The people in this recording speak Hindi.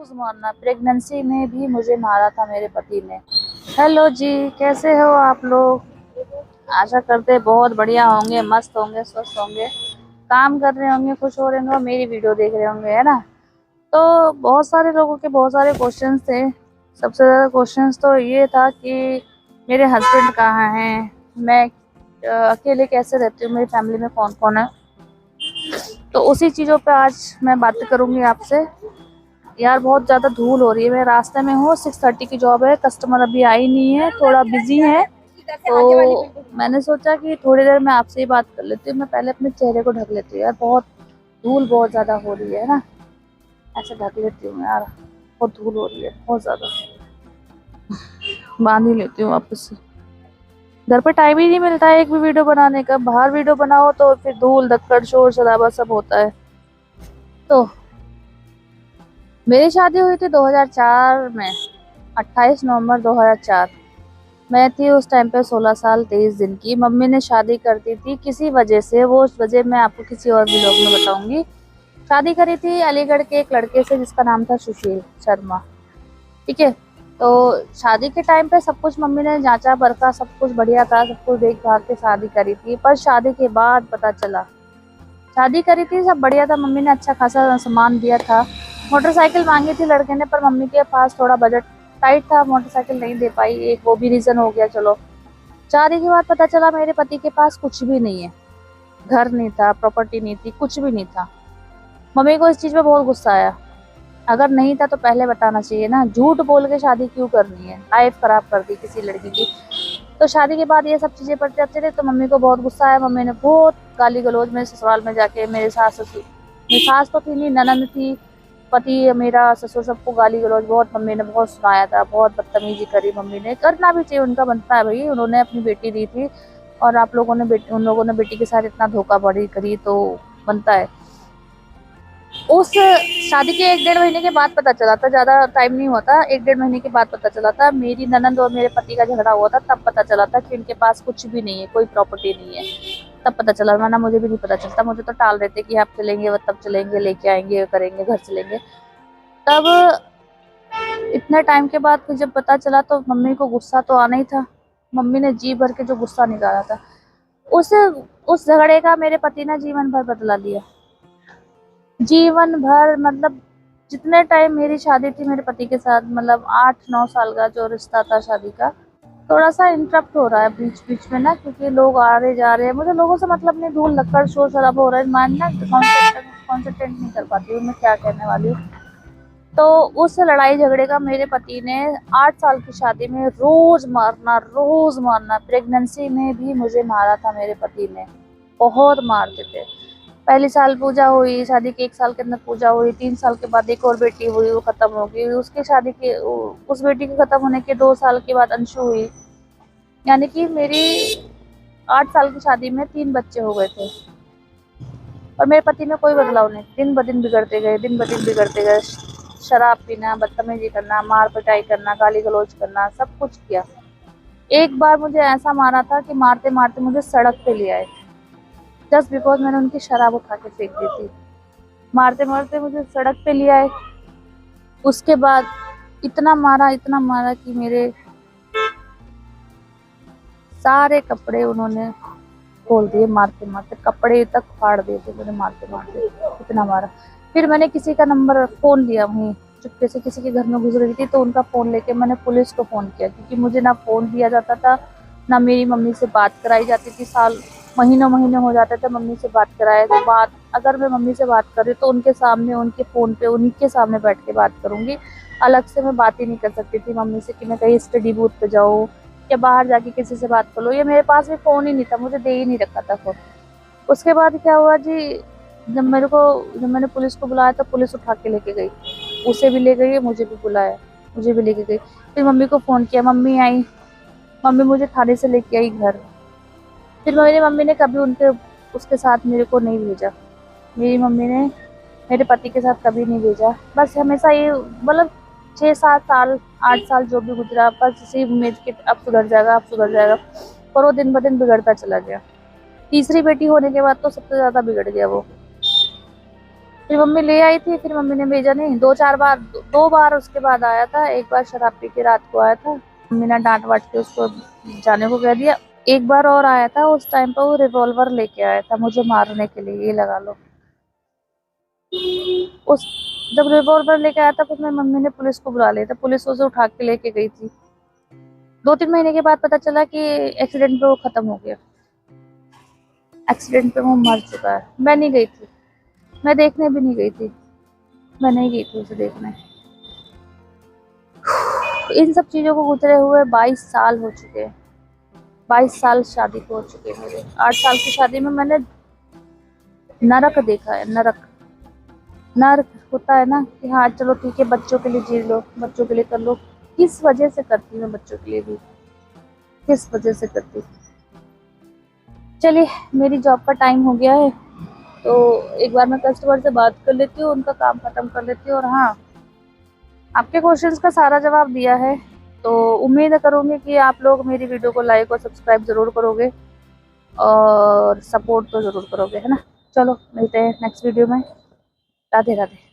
रोज मारना, प्रेगनेंसी में भी मुझे मारा था मेरे पति ने। हेलो जी, कैसे हो आप लोग? आशा करते हैं बहुत बढ़िया होंगे, मस्त होंगे, स्वस्थ होंगे, काम कर रहे होंगे, खुश हो रहे होंगे और मेरी वीडियो देख रहे होंगे, है ना। तो बहुत सारे लोगों के बहुत सारे क्वेश्चंस थे। सबसे ज़्यादा क्वेश्चंस तो ये था कि मेरे हस्बैंड कहाँ हैं, मैं अकेले कैसे रहती हूँ, मेरी फैमिली में कौन कौन है। तो उसी चीज़ों पे आज मैं बातें करूँगी आपसे। यार बहुत ज़्यादा धूल हो रही है, मैं रास्ते में हूँ, 6:30 की जॉब है, कस्टमर अभी आई नहीं है, थोड़ा बिजी है। तो मैंने सोचा कि थोड़ी देर में आपसे ही बात कर लेती हूँ। मैं पहले अपने चेहरे को ढक लेती हूँ, यार बहुत धूल बहुत ज़्यादा हो रही है ना, ऐसे ढक लेती हूँ यार, बहुत धूल हो रही है, बहुत ज़्यादा। बांध ही लेती हूँ वापस से। घर पे टाइम ही नहीं मिलता है एक भी वीडियो बनाने का, बाहर वीडियो बनाओ तो फिर धूल धक्कड़ शोर शराबा सब होता है। तो मेरी शादी हुई थी 2004 में, 28 नवंबर 2004। मैं थी उस टाइम पे 16 साल 23 दिन की। मम्मी ने शादी कर दी थी किसी वजह से, वो उस वजह मैं आपको किसी और व्लॉग में बताऊंगी। शादी करी थी अलीगढ़ के एक लड़के से जिसका नाम था सुशील शर्मा, ठीक है। तो शादी के टाइम पे सब कुछ मम्मी ने जांचा परखा, सब कुछ बढ़िया था, सब कुछ देख भाल के शादी करी थी। पर शादी के बाद पता चला, शादी करी थी सब बढ़िया था, मम्मी ने अच्छा खासा सामान दिया था, मोटरसाइकिल मांगी थी लड़के ने, पर मम्मी के पास थोड़ा बजट टाइट था, मोटरसाइकिल नहीं दे पाई, एक वो भी रीजन हो गया। चलो, शादी के बाद पता चला मेरे पति के पास कुछ भी नहीं है, घर नहीं था, प्रॉपर्टी नहीं थी, कुछ भी नहीं था। मम्मी को इस चीज पे बहुत गुस्सा आया। अगर नहीं था तो पहले बताना चाहिए ना, झूठ बोल के शादी क्यों करनी है, लाइफ खराब कर दी किसी लड़की की। तो शादी के बाद ये सब चीजें पड़ जाती थी तो मम्मी को बहुत गुस्सा आया। मम्मी ने बहुत गाली गलौज मेरे ससुराल में जाके, मेरे सास ससुर, मेरी सास तो थी नहीं, ननद थी, पति मेरा, ससुर, सबको गाली गलौज बहुत मम्मी ने बहुत सुनाया था, बहुत बदतमीजी करी मम्मी ने। करना भी चाहिए, उनका बनता है भाई, उन्होंने अपनी बेटी दी थी और आप लोगों ने बेटी, उन लोगों ने बेटी के साथ इतना धोखाधड़ी करी तो बनता है। उस शादी के 1-1.5 महीने के बाद पता चला था, ज्यादा टाइम नहीं हुआ था, 1-1.5 महीने के बाद पता चला था, मेरी ननंद और मेरे पति का झगड़ा हुआ था, तब पता चला था कि इनके पास कुछ भी नहीं है, कोई प्रॉपर्टी नहीं है। तब पता चला, वरना मुझे भी नहीं पता चलता, मुझे तो टाल रहे थे कि आप चलेंगे, वो तब चलेंगे, लेके आएंगे, करेंगे, घर चलेंगे। तब इतने टाइम के बाद फिर जब पता चला तो मम्मी को गुस्सा तो आना ही था। मम्मी ने जी भर के जो गुस्सा निकाला था, उस उस झगड़े का मेरे पति ने जीवन भर बदला लिया, जीवन भर। मतलब जितने टाइम मेरी शादी थी मेरे पति के साथ, मतलब 8-9 साल का जो रिश्ता था शादी का, थोड़ा सा इंटरप्ट हो रहा है बीच बीच में ना, क्योंकि लोग आ रहे जा रहे हैं, मुझे लोगों से मतलब नहीं, धूल लक्कड़ शोर शराबा हो रहा है, मान ना कॉन्सेंट्रेट नहीं कर पाती हूँ मैं क्या कहने वाली हूँ। तो उस लड़ाई झगड़े का मेरे पति ने 8 साल की शादी में रोज मारना, रोज मारना, प्रेगनेंसी में भी मुझे मारा था मेरे पति ने, बहुत मारते थे। पहली साल पूजा हुई, शादी के 1 साल के अंदर पूजा हुई, 3 साल के बाद एक और बेटी हुई, वो खत्म हो गई, उसकी शादी के उस बेटी के खत्म होने के 2 साल के बाद अंशु हुई। यानी कि मेरी 8 साल की शादी में 3 बच्चे हो गए थे। और मेरे पति में कोई बदलाव नहीं, दिन ब दिन बिगड़ते गए, दिन ब दिन बिगड़ते गए। शराब पीना, बदतमीजी करना, मार पिटाई करना, गाली गलौज करना, सब कुछ किया। एक बार मुझे ऐसा मारा था कि मारते मारते मुझे सड़क पे ले आए, जस्ट बिकॉज मैंने उनकी शराब उठा के फेंक दी थी। मारते मारते मुझे सड़क पे ले आए। उसके बाद इतना मारा कि मेरे सारे कपड़े उन्होंने खोल दिए, मारते मारते कपड़े तक फाड़ दिए थे मुझे, मारते मारते इतना मारा। फिर मैंने किसी का नंबर फोन लिया, वहीं चुपके से किसी के घर में घुस रही थी तो उनका फोन लेके मैंने पुलिस को फोन किया, क्योंकि मुझे ना फोन दिया जाता था, ना मेरी मम्मी से बात कराई जाती थी। साल महीनों महीने हो जाते थे मम्मी से बात कराए, तो बात अगर मैं मम्मी से बात कर रही तो उनके सामने, उनके फ़ोन पे उन्हीं के सामने बैठ के बात करूँगी, अलग से मैं बात ही नहीं कर सकती थी मम्मी से कि मैं कहीं स्टडी बूथ पे जाऊँ या बाहर जाके किसी से बात कर लो। ये मेरे पास भी फ़ोन ही नहीं था, मुझे दे ही नहीं रखा था फ़ोन। उसके बाद क्या हुआ जी, जब मैंने पुलिस को बुलाया तो पुलिस उठा के लेके गई, उसे भी ले गई, मुझे भी बुलाया, मुझे भी लेके गई। फिर मम्मी को फ़ोन किया, मम्मी आई, मम्मी मुझे थाने से लेके आई घर। फिर मेरी मम्मी ने कभी उनके उसके साथ मेरे को नहीं भेजा, मेरी मम्मी ने मेरे पति के साथ कभी नहीं भेजा। बस हमेशा ये मतलब 6-7 साल, 8 साल जो भी गुजरा, बस इसी उम्मीद कि अब सुधर जाएगा, अब सुधर जाएगा, पर वो दिन ब दिन बिगड़ता चला गया। तीसरी बेटी होने के बाद तो सबसे ज़्यादा बिगड़ गया वो। फिर मम्मी ले आई थी, फिर मम्मी ने भेजा नहीं। दो चार बार, दो बार उसके बाद आया था। एक बार शराब पी के रात को आया था, मम्मी ने डांट वाट के उसको जाने को कह दिया। एक बार और आया था, उस टाइम पर वो रिवॉल्वर लेके आया था मुझे मारने के लिए, ये लगा लो। उस जब रिवॉल्वर लेके आया था, फिर मेरी मम्मी ने पुलिस को बुला लिया था, पुलिस उसे उठा के लेके गई थी। 2-3 महीने के बाद पता चला कि एक्सीडेंट पे वो खत्म हो गया, एक्सीडेंट पे वो मर चुका है। मैं नहीं गई थी, मैं देखने भी नहीं गई थी, मैं नहीं गई थी उसे देखने। इन सब चीजों को गुजरे हुए 22 साल हो चुके हैं। 22 साल शादी को हो चुके हैं मेरे। 8 साल की शादी में मैंने नरक देखा है, नरक। नर्क होता है ना कि हाँ चलो ठीक है, बच्चों के लिए जी लो, बच्चों के लिए कर लो। किस वजह से करती हूँ बच्चों के लिए भी, किस वजह से करती हूँ। चलिए, मेरी जॉब का टाइम हो गया है, तो एक बार मैं कस्टमर से बात कर लेती हूँ, उनका काम खत्म कर लेती हूँ। और हाँ, आपके क्वेश्चंस का सारा जवाब दिया है, तो उम्मीद करूँगी कि आप लोग मेरी वीडियो को लाइक और सब्सक्राइब जरूर करोगे, और सपोर्ट तो जरूर करोगे, है ना। चलो, मिलते हैं नेक्स्ट वीडियो में। राधे राधे।